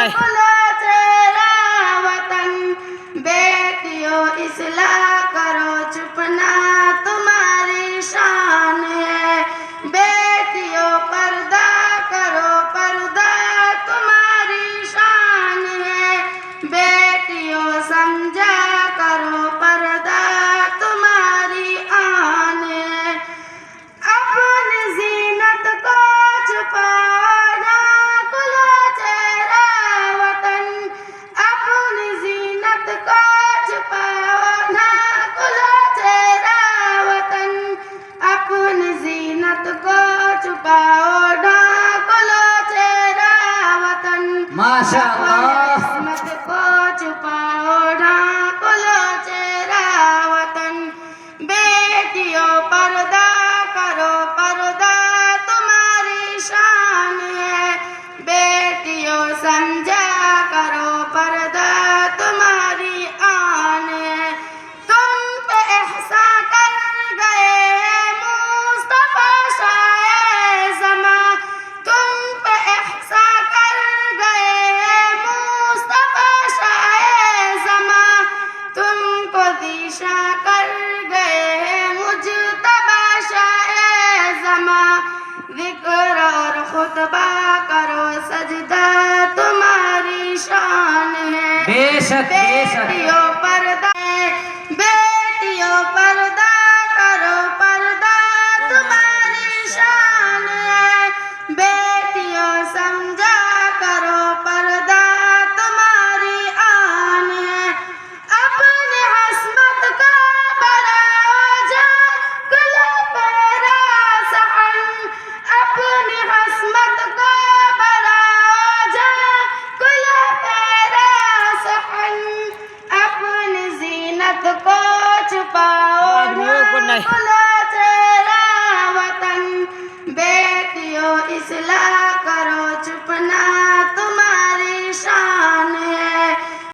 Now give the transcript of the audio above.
নাই बेटियों इस्लाह करो चुप ना तुम्हारी शान है बेटियों पर्दा करो पर्दा तुम्हारी शान है बेटियों समझा करो पर्दा तुम्हारी आन है अपनी जीनत को छुपाओ ना खुला चेहरा वतन अपनी जीनत को छुपाओ ना खुला चेहरा वतन अपनी जीनत को छुपाओ ना खुला चेहरा वतन माशाअल्लाह किस्मत को छुपाओ ना खुला चेहरा वतन बेटियों पर्दा करो पर्दा तुम्हारी शान है बेटियों समझा करो पर्दा तुम्हारी आन है तुम पे एहसान कर गए मुस्तफा शाए ज़मा तुम पे एहसान कर गए मुस्तफा शाए ज़मा तुमको दिशा कर गए मुजतबा शाए ज़मा ज़िक्र और खुतबा करो सजदा तुम्हारी शान है बेशक बेशक बेटियों पर्दा बेटियों पर्दा करो पर्दा तुम्हारी शान है बेटियों समझा करो पर्दा तुम्हारी आन है अपने हस्मत का बढ़ाओ जा गुल पेरा सहन अपनी हस्मत का बढ़ाओ जा गुल पेरा सहन अपनी जीनत को छुपाओ ना खुला चेहरा वतन बेटियों इस्लाह करो